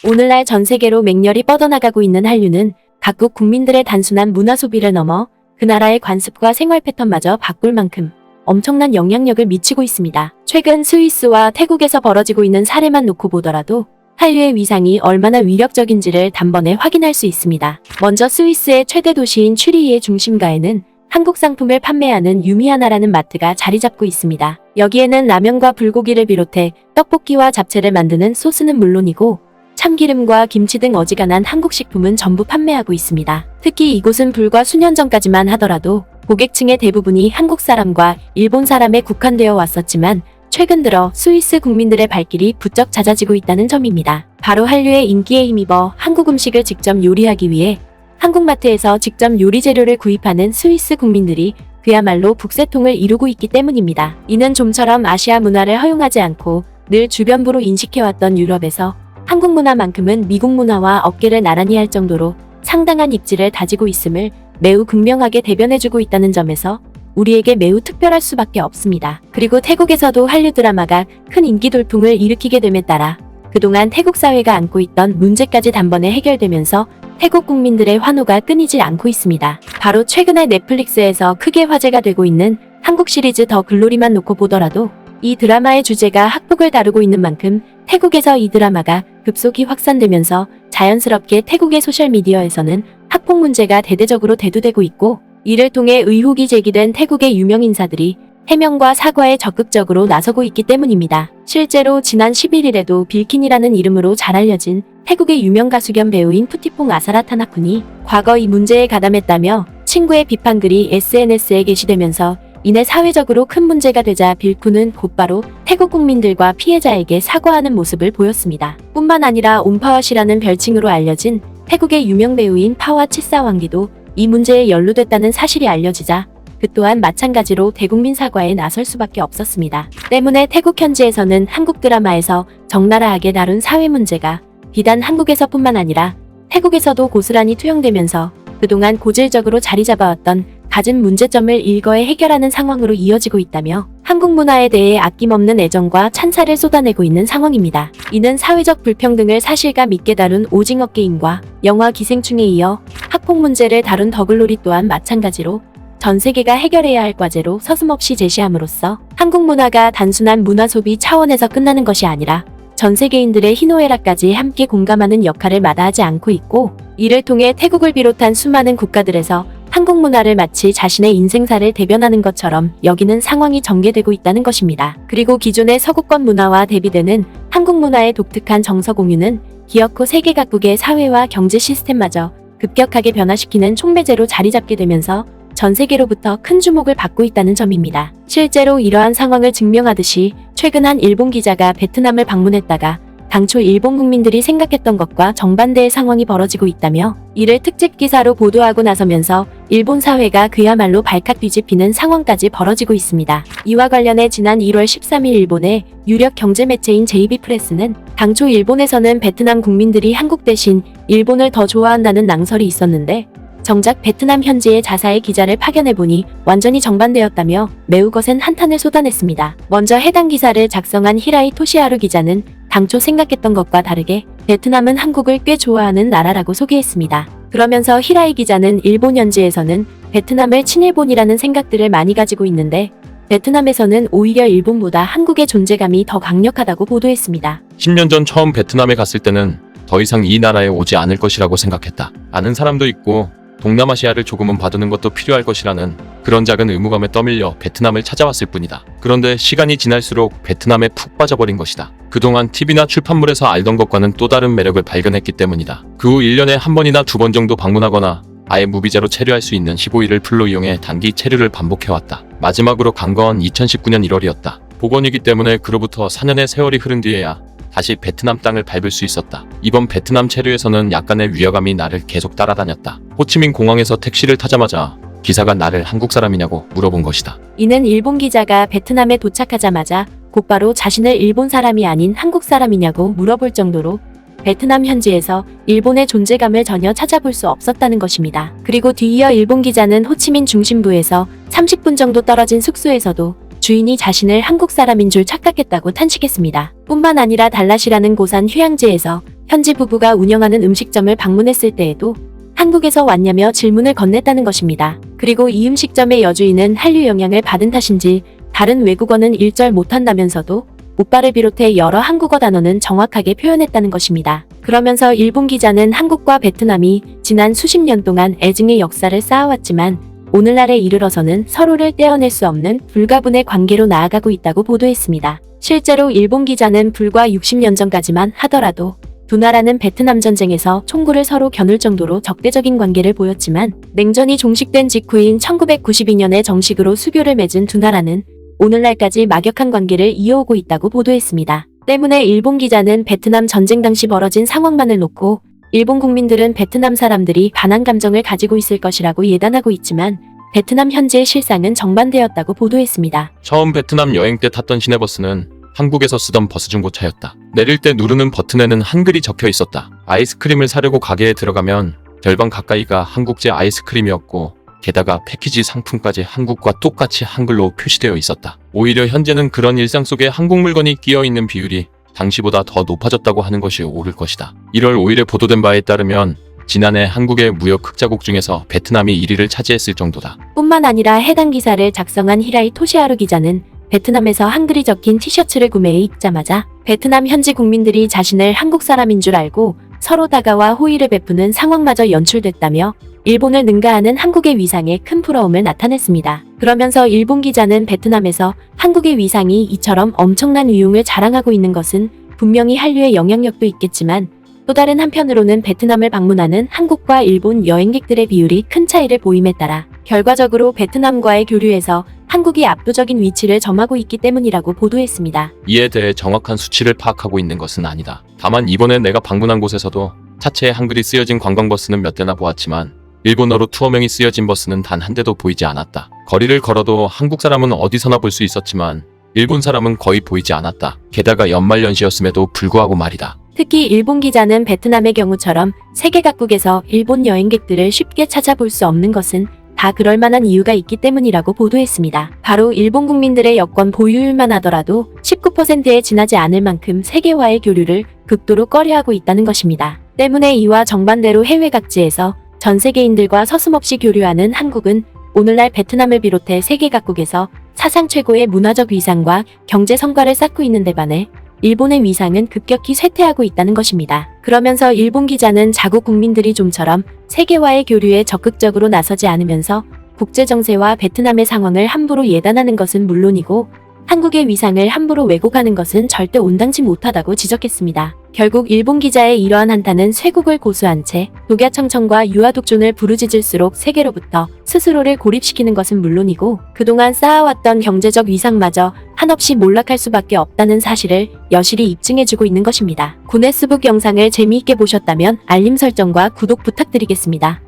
오늘날 전 세계로 맹렬히 뻗어나가고 있는 한류는 각국 국민들의 단순한 문화 소비를 넘어 그 나라의 관습과 생활 패턴마저 바꿀 만큼 엄청난 영향력을 미치고 있습니다. 최근 스위스와 태국에서 벌어지고 있는 사례만 놓고 보더라도 한류의 위상이 얼마나 위력적인지를 단번에 확인할 수 있습니다. 먼저 스위스의 최대 도시인 취리히의 중심가에는 한국 상품을 판매하는 유미하나라는 마트가 자리 잡고 있습니다. 여기에는 라면과 불고기를 비롯해 떡볶이와 잡채를 만드는 소스는 물론이고 참기름과 김치 등 어지간한 한국 식품은 전부 판매하고 있습니다. 특히 이곳은 불과 수년 전까지만 하더라도 고객층의 대부분이 한국 사람과 일본 사람에 국한되어 왔었지만 최근 들어 스위스 국민들의 발길이 부쩍 잦아지고 있다는 점입니다. 바로 한류의 인기에 힘입어 한국 음식을 직접 요리하기 위해 한국마트에서 직접 요리 재료를 구입하는 스위스 국민들이 그야말로 북새통을 이루고 있기 때문입니다. 이는 좀처럼 아시아 문화를 허용하지 않고 늘 주변부로 인식해왔던 유럽에서 한국 문화만큼은 미국 문화와 어깨를 나란히 할 정도로 상당한 입지를 다지고 있음을 매우 극명하게 대변해주고 있다는 점에서 우리에게 매우 특별할 수밖에 없습니다. 그리고 태국에서도 한류 드라마가 큰 인기 돌풍을 일으키게 됨에 따라 그동안 태국 사회가 안고 있던 문제까지 단번에 해결되면서 태국 국민들의 환호가 끊이지 않고 있습니다. 바로 최근에 넷플릭스에서 크게 화제가 되고 있는 한국 시리즈 더 글로리만 놓고 보더라도 이 드라마의 주제가 학폭을 다루고 있는 만큼 태국에서 이 드라마가 급속히 확산되면서 자연스럽게 태국의 소셜미디어에서는 학폭 문제가 대대적으로 대두되고 있고 이를 통해 의혹이 제기된 태국의 유명 인사들이 해명과 사과에 적극적으로 나서고 있기 때문입니다. 실제로 지난 11일에도 빌킨이라는 이름으로 잘 알려진 태국의 유명 가수 겸 배우인 푸티퐁 아사라타나쿤이 과거 이 문제에 가담했다며 친구의 비판글이 SNS에 게시되면서 이내 사회적으로 큰 문제가 되자 빌쿤은 곧바로 태국 국민들과 피해자에게 사과하는 모습을 보였습니다. 뿐만 아니라 옴파와시라는 별칭으로 알려진 태국의 유명 배우인 파와 치사왕기도 이 문제에 연루됐다는 사실이 알려지자 그 또한 마찬가지로 대국민 사과에 나설 수밖에 없었습니다. 때문에 태국 현지에서는 한국 드라마에서 적나라하게 다룬 사회 문제가 비단 한국에서뿐만 아니라 태국에서도 고스란히 투영되면서 그동안 고질적으로 자리 잡아왔던 갖은 문제점을 일거에 해결하는 상황으로 이어지고 있다며 한국 문화에 대해 아낌없는 애정과 찬사를 쏟아내고 있는 상황입니다. 이는 사회적 불평등을 사실감 있게 다룬 오징어 게임과 영화 기생충에 이어 학폭 문제를 다룬 더글로리 또한 마찬가지로 전 세계가 해결해야 할 과제로 서슴없이 제시함으로써 한국 문화가 단순한 문화 소비 차원에서 끝나는 것이 아니라 전 세계인들의 희노애락까지 함께 공감하는 역할을 마다하지 않고 있고 이를 통해 태국을 비롯한 수많은 국가들에서 한국 문화를 마치 자신의 인생사를 대변하는 것처럼 여기는 상황이 전개되고 있다는 것입니다. 그리고 기존의 서구권 문화와 대비되는 한국 문화의 독특한 정서 공유는 기어코 세계 각국의 사회와 경제 시스템마저 급격하게 변화시키는 촉매제로 자리 잡게 되면서 전 세계로부터 큰 주목을 받고 있다는 점입니다. 실제로 이러한 상황을 증명하듯이 최근 한 일본 기자가 베트남을 방문했다가 당초 일본 국민들이 생각했던 것과 정반대의 상황이 벌어지고 있다며 이를 특집 기사로 보도하고 나서면서 일본 사회가 그야말로 발칵 뒤집히는 상황까지 벌어지고 있습니다. 이와 관련해 지난 1월 13일 일본의 유력 경제 매체인 JB프레스는 당초 일본에서는 베트남 국민들이 한국 대신 일본을 더 좋아한다는 낭설이 있었는데 정작 베트남 현지의 자사의 기자를 파견해보니 완전히 정반대였다며 매우 거센 한탄을 쏟아냈습니다. 먼저 해당 기사를 작성한 히라이 토시하루 기자는 당초 생각했던 것과 다르게 베트남은 한국을 꽤 좋아하는 나라라고 소개했습니다. 그러면서 히라이 기자는 일본 현지에서는 베트남을 친일본이라는 생각들을 많이 가지고 있는데 베트남에서는 오히려 일본보다 한국의 존재감이 더 강력하다고 보도했습니다. 10년 전 처음 베트남에 갔을 때는 더 이상 이 나라에 오지 않을 것이라고 생각했다. 아는 사람도 있고 동남아시아를 조금은 봐두는 것도 필요할 것이라는 그런 작은 의무감에 떠밀려 베트남을 찾아왔을 뿐이다. 그런데 시간이 지날수록 베트남에 푹 빠져버린 것이다. 그동안 TV나 출판물에서 알던 것과는 또 다른 매력을 발견했기 때문이다. 그 후 1년에 한 번이나 두 번 정도 방문하거나 아예 무비자로 체류할 수 있는 15일을 풀로 이용해 단기 체류를 반복해왔다. 마지막으로 간 건 2019년 1월이었다. 복원이기 때문에 그로부터 4년의 세월이 흐른 뒤에야 다시 베트남 땅을 밟을 수 있었다. 이번 베트남 체류에서는 약간의 위화감이 나를 계속 따라다녔다. 호치민 공항에서 택시를 타자마자 기사가 나를 한국 사람이냐고 물어본 것이다. 이는 일본 기자가 베트남에 도착하자마자 곧바로 자신을 일본 사람이 아닌 한국 사람이냐고 물어볼 정도로 베트남 현지에서 일본의 존재감을 전혀 찾아볼 수 없었다는 것입니다. 그리고 뒤이어 일본 기자는 호치민 중심부에서 30분 정도 떨어진 숙소에서도 주인이 자신을 한국 사람인 줄 착각했다고 탄식했습니다. 뿐만 아니라 달랏이라는 고산 휴양지에서 현지 부부가 운영하는 음식점을 방문했을 때에도 한국에서 왔냐며 질문을 건넸다는 것입니다. 그리고 이 음식점의 여주인은 한류 영향을 받은 탓인지 다른 외국어는 일절 못한다면서도 오빠를 비롯해 여러 한국어 단어는 정확하게 표현했다는 것입니다. 그러면서 일본 기자는 한국과 베트남이 지난 수십 년 동안 애증의 역사를 쌓아왔지만 오늘날에 이르러서는 서로를 떼어낼 수 없는 불가분의 관계로 나아가고 있다고 보도했습니다. 실제로 일본 기자는 불과 60년 전까지만 하더라도 두 나라는 베트남 전쟁에서 총구를 서로 겨눌 정도로 적대적인 관계를 보였지만 냉전이 종식된 직후인 1992년에 정식으로 수교를 맺은 두 나라는 오늘날까지 막역한 관계를 이어오고 있다고 보도했습니다. 때문에 일본 기자는 베트남 전쟁 당시 벌어진 상황만을 놓고 일본 국민들은 베트남 사람들이 반한 감정을 가지고 있을 것이라고 예단하고 있지만 베트남 현지의 실상은 정반대였다고 보도했습니다. 처음 베트남 여행 때 탔던 시내버스는 한국에서 쓰던 버스 중고차였다. 내릴 때 누르는 버튼에는 한글이 적혀 있었다. 아이스크림을 사려고 가게에 들어가면 절반 가까이가 한국제 아이스크림이었고 게다가 패키지 상품까지 한국과 똑같이 한글로 표시되어 있었다. 오히려 현재는 그런 일상 속에 한국 물건이 끼어 있는 비율이 당시보다 더 높아졌다고 하는 것이 옳을 것이다. 1월 5일에 보도된 바에 따르면 지난해 한국의 무역 흑자국 중에서 베트남이 1위를 차지했을 정도다. 뿐만 아니라 해당 기사를 작성한 히라이 토시하루 기자는 베트남에서 한글이 적힌 티셔츠를 구매해 입자마자 베트남 현지 국민들이 자신을 한국 사람인 줄 알고 서로 다가와 호의를 베푸는 상황마저 연출됐다며 일본을 능가하는 한국의 위상에 큰 부러움을 나타냈습니다. 그러면서 일본 기자는 베트남에서 한국의 위상이 이처럼 엄청난 위용을 자랑하고 있는 것은 분명히 한류의 영향력도 있겠지만 또 다른 한편으로는 베트남을 방문하는 한국과 일본 여행객들의 비율이 큰 차이를 보임에 따라 결과적으로 베트남과의 교류에서 한국이 압도적인 위치를 점하고 있기 때문이라고 보도했습니다. 이에 대해 정확한 수치를 파악하고 있는 것은 아니다. 다만 이번에 내가 방문한 곳에서도 차체에 한글이 쓰여진 관광버스는 몇 대나 보았지만 일본어로 투어명이 쓰여진 버스는 단 한 대도 보이지 않았다. 거리를 걸어도 한국 사람은 어디서나 볼 수 있었지만 일본 사람은 거의 보이지 않았다. 게다가 연말연시였음에도 불구하고 말이다. 특히 일본 기자는 베트남의 경우처럼 세계 각국에서 일본 여행객들을 쉽게 찾아볼 수 없는 것은 다 그럴 만한 이유가 있기 때문이라고 보도했습니다. 바로 일본 국민들의 여권 보유율만 하더라도 19%에 지나지 않을 만큼 세계와의 교류를 극도로 꺼려하고 있다는 것입니다. 때문에 이와 정반대로 해외 각지에서 전 세계인들과 서슴없이 교류하는 한국은 오늘날 베트남을 비롯해 세계 각국에서 사상 최고의 문화적 위상과 경제 성과를 쌓고 있는 데 반해 일본의 위상은 급격히 쇠퇴하고 있다는 것입니다. 그러면서 일본 기자는 자국 국민들이 좀처럼 세계와의 교류에 적극적으로 나서지 않으면서 국제 정세와 베트남의 상황을 함부로 예단하는 것은 물론이고 한국의 위상을 함부로 왜곡하는 것은 절대 온당치 못하다고 지적했습니다. 결국 일본 기자의 이러한 한탄은 쇄국을 고수한 채 독야청청과 유아독존을 부르짖을수록 세계로부터 스스로를 고립시키는 것은 물론이고 그동안 쌓아왔던 경제적 위상마저 한없이 몰락할 수밖에 없다는 사실을 여실히 입증해주고 있는 것입니다. 구네스북 영상을 재미있게 보셨다면 알림 설정과 구독 부탁드리겠습니다.